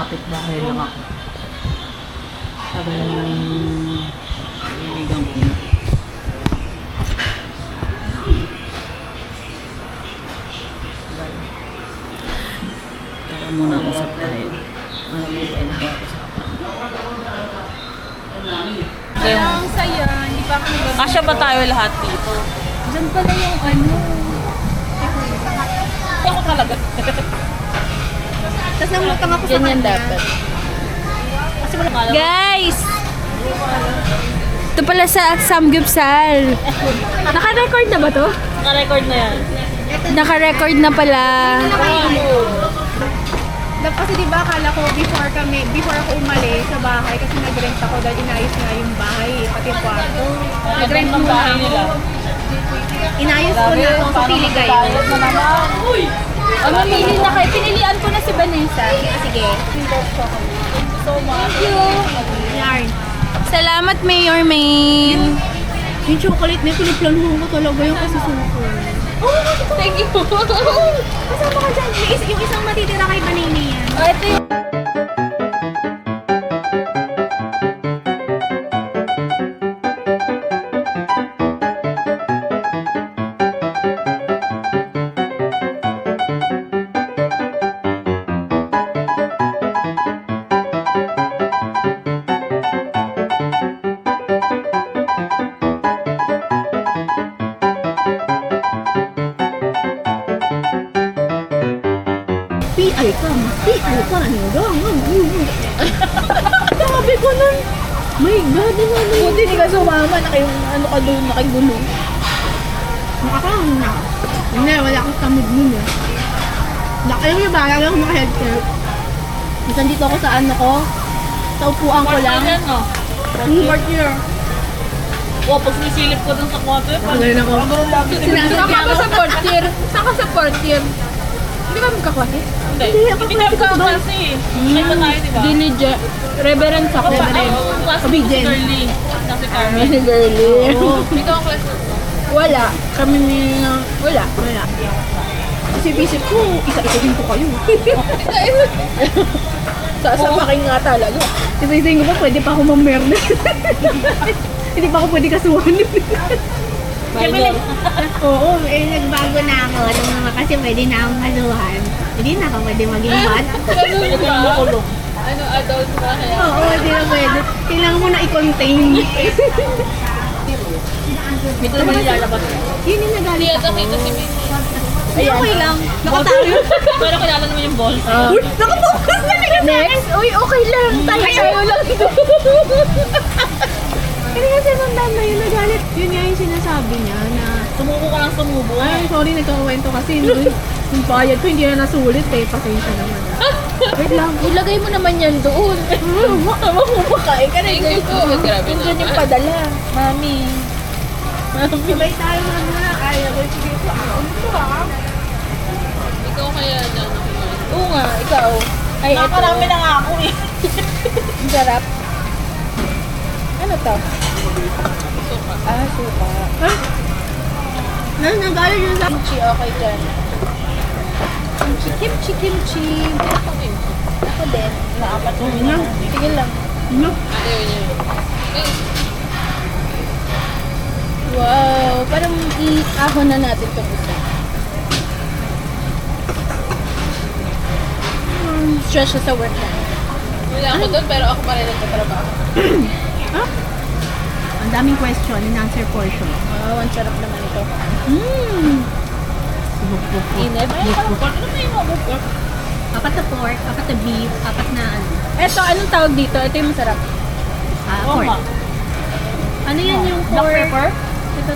kapitbahay lang ako. Tagal ng kaibigan ko. Tara muna usap tayo. Ano mo tayo nag-uusapan? Ang saya, hindi pa ako nag- Kasya ba tayo lahat dito? Diyan pala yung ano. Ako talaga. Tapos namutang ako sa Ganyan kanya. dapat. Kasi wala ka Guys! Ito pala sa Samgyupsal. Naka-record na ba to? Naka-record na yan. Naka-record na pala. Kasi di ba akala ko before ako umalis sa bahay kasi nag-rent ako dahil inayos nga yung bahay, pati yung kwarto. Nag-rent ng bahay nila. Inayos ko na ako sa Piligay. Uy! Mamili na kayo. Pinilian ko na si Vanessa. Sige. So much. Thank you. Yarn. Salamat, Mayor Main. Yung chocolate na pinaplanuhan ko talaga yung kasi super. Thank you. Kasama ka dyan. Yung isang matitira kay Banini yan. Ito yung... PI ka. PI ka. Hanggang. Sabi ko nun. My God, ano. Buti hindi ka sumama. Ano ka doon, nakigulo. Nakakahang na. Hindi, wala akong tamid nun eh. Alam niyo ba, lalo akong naka-headset. Minsan dito ako sa ano ko, sa upuan ko lang. Yan, no? Fourth year. Wow, pag sinisilip ko dun sa kwarto, Wala na ako. Saan ka sa fourth year? Saan ka sa fourth year? Hindi ba magkakwati? Hindi. Hindi, ako Hindi kami klase ko doon. kasi. May pa tayo, di ba? Diligent. Reverend ako. Ang klase ko si Obedient. Girlie. Kasi Carmen. Girlie. Ikaw ang klase ko. Wala. Kami ni... Wala. Wala. Isip-isip ko, isa-isa din po kayo. Sa paking nga talaga. Isa-isa ko pa, pwede pa ako mamerde. Hindi pa ako pwede kasuhan. Minor. Oo, nagbago na ako. Nung naman kasi pwede na akong kasuhan. Hindi na ako pwede maging bad. Pwede ka nang makulong. Ano, adult ba kaya? Oo, hindi na pwede. Kailangan mo na i-contain. Ito naman nilalabas. Yun yung nagalit ako. Kita si May. Ayan. Okay lang. Nakatayo. Pero kilala naman yung balls. Uy, nakapokus na nila. Next? Uy, okay lang. Tayo lang dito. Kasi kasi nung time na yun nagalit. Yun nga yung sinasabi niya na Sumubo ka lang sumubo. ay, sorry, nagkakwento kasi yung bayad ko hindi na nasulit eh. Pasensya naman. Wait lang. Ilagay mo naman yan doon. Kumakain ka na. Tingnan ko. Grabe na. Yung padala. Mami. Sabay tayo na. Kaya ko. Sige po. Ano to ha? Ikaw kaya dyan. Oo nga, ikaw. Ay, ito. Nakarami na nga ako eh. Ang sarap. Ano to? Suka. Ah, suka. Ha? Nagalit yun sa... Kimchi, okay dyan. Kimchi, kimchi, kimchi. Ako din. Naapat mo Ano? Sige lang. Ano? Ayaw niya. Wow, parang i-ahon na natin itong isa. Stress siya sa work na. Wala ako doon, pero ako pa rin nagtatrabaho. Ang daming question in answer portion. Wow, ang sarap naman ito. Inip. Ano ba yung mabukor? Apat na pork, apat na beef, apat na ano. Ito, anong tawag dito? Ito yung masarap. Pork. Ano yan yung Black pork? pepper? Ito.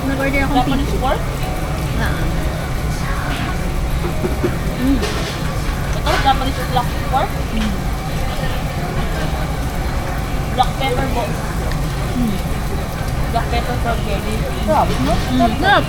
Nag-order akong Japanese pizza. pork? Ito, Japanese black pork? Black pepper po. Black pepper for Kelly. Sarap, no? Sarap.